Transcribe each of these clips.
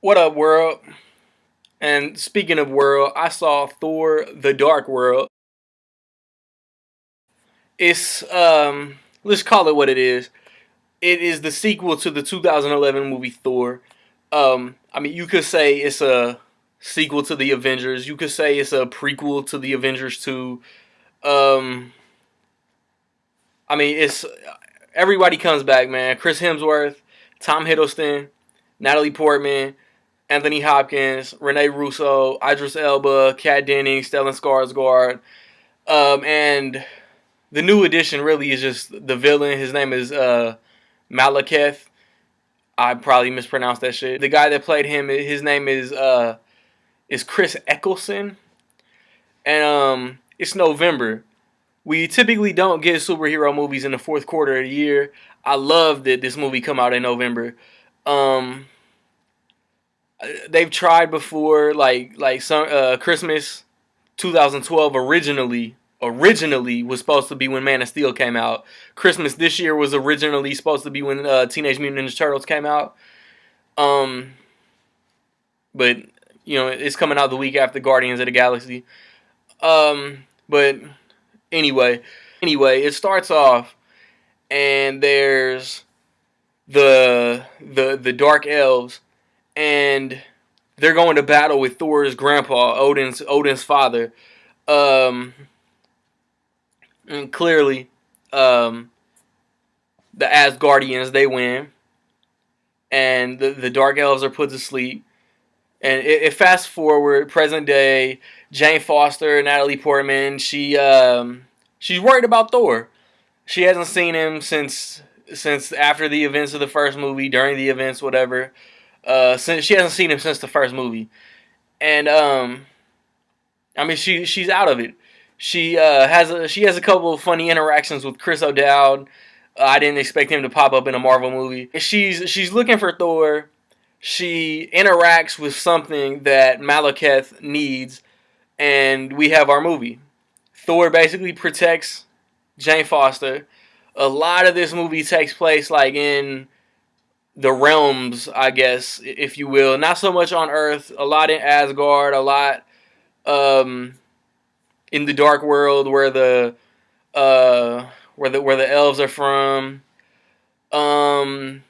What up, world? And speaking of world, I saw Thor: The Dark World. It's let's call it what it is. It is the sequel to the 2011 movie Thor. I mean, you could say it's a sequel to the Avengers. You could say it's a prequel to the Avengers 2. Um, I mean, it's everybody comes back, man. Chris Hemsworth, Tom Hiddleston, Natalie Portman, Anthony Hopkins, Rene Russo, Idris Elba, Kat Dennings, Stellan Skarsgård. And the new addition really is just the villain. His name is Malekith. I probably mispronounced that shit. The guy that played him, his name is Chris Eccleston. And it's November. We typically don't get superhero movies in the fourth quarter of the year. I love that this movie come out in November. Um, they've tried before, like some Christmas 2012 originally was supposed to be when Man of Steel came out. Christmas this year was originally supposed to be when Teenage Mutant Ninja Turtles came out. Um, but it's coming out the week after Guardians of the Galaxy. But anyway, it starts off and there's the dark elves, and they're going to battle with Thor's grandpa, Odin's father. Um, and clearly, um, the Asgardians, they win, and the dark elves are put to sleep. And it fast forward present day. Jane Foster, Natalie Portman, she's worried about Thor. She hasn't seen him since after the events of the first movie, during the events, whatever. Since she hasn't seen him since the first movie, and I mean she's out of it. She has a couple of funny interactions with Chris O'Dowd. I didn't expect him to pop up in a Marvel movie. She's looking for Thor. She interacts with something that Malekith needs, and we have our movie. Thor basically protects Jane Foster. A lot of this movie takes place like in the realms, I guess, if you will. Not so much on Earth. A lot in Asgard. A lot um, in the Dark World, where the elves are from. Um,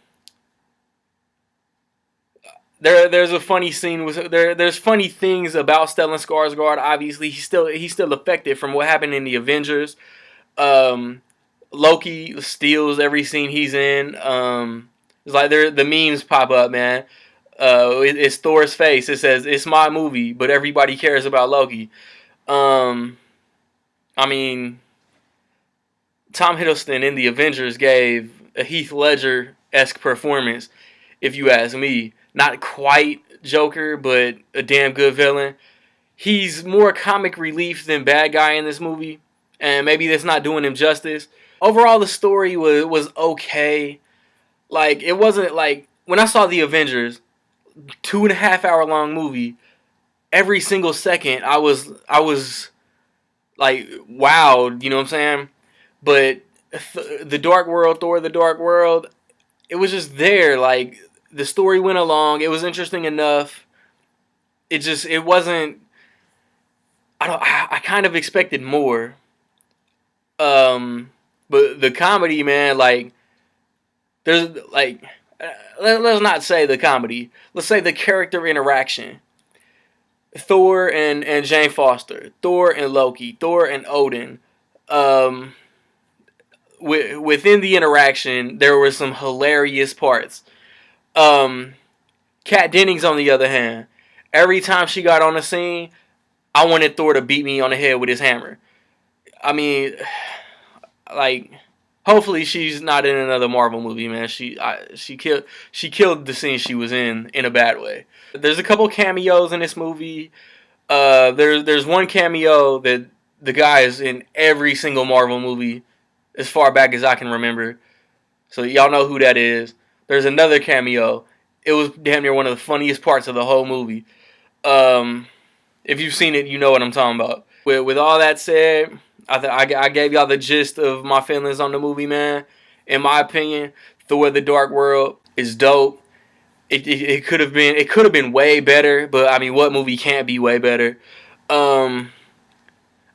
there's a funny scene with there's funny things about Stellan Skarsgård. Obviously, he's still affected from what happened in the Avengers. Um, Loki steals every scene he's in. It's like the memes pop up, man. It's Thor's face. It says it's my movie, but everybody cares about Loki. Um, I mean, Tom Hiddleston in the Avengers gave a Heath Ledger-esque performance, if you ask me. Not quite Joker, but a damn good villain. He's more comic relief than bad guy in this movie, and maybe that's not doing him justice. Overall, the story was okay. Like, it wasn't like when I saw the Avengers, 2.5 hour long movie. Every single second, I was like wowed. You know what I'm saying? But the Dark World, Thor: The Dark World, it was just there. Like, the story went along. It was interesting enough. It wasn't. I kind of expected more. But the comedy, man, like there's like let's not say the comedy. Let's say the character interaction. Thor and Jane Foster, Thor and Loki, Thor and Odin. Um, within the interaction, there were some hilarious parts. Um, Kat Dennings, on the other hand, every time she got on the scene, I wanted Thor to beat me on the head with his hammer. I mean, like, hopefully she's not in another Marvel movie, man. She killed the scene she was in a bad way. There's a couple cameos in this movie. There's one cameo that the guy is in every single Marvel movie as far back as I can remember. So y'all know who that is. There's another cameo. It was damn near one of the funniest parts of the whole movie. If you've seen it, you know what I'm talking about. With all that said, I gave y'all the gist of my feelings on the movie, man. In my opinion, Thor: The Dark World is dope. it could have been way better. But I mean, what movie can't be way better? Um,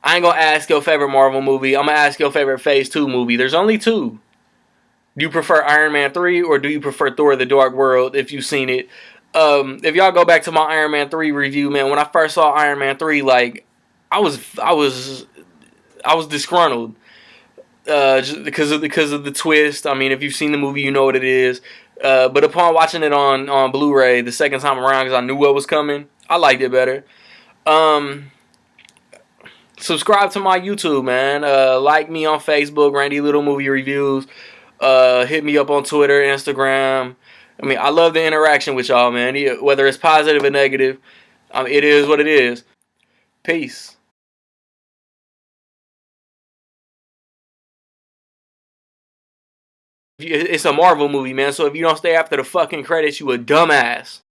I ain't gonna ask your favorite Marvel movie. I'm gonna ask your favorite Phase 2 movie. There's only two. Do you prefer Iron Man 3 or do you prefer Thor: The Dark World? If you've seen it, if y'all go back to my Iron Man 3 review, man, when I first saw Iron Man 3, like I was disgruntled. Just because of the twist. I mean, if you've seen the movie, you know what it is. But upon watching it on Blu-ray the second time around, because I knew what was coming, I liked it better. Um, Subscribe to my YouTube, man. Like me on Facebook, Randy Little Movie Reviews. Hit me up on Twitter, Instagram. I mean, I love the interaction with y'all, man. Whether it's positive or negative, it is what it is. Peace. It's a Marvel movie, man. So if you don't stay after the fucking credits, you a dumbass.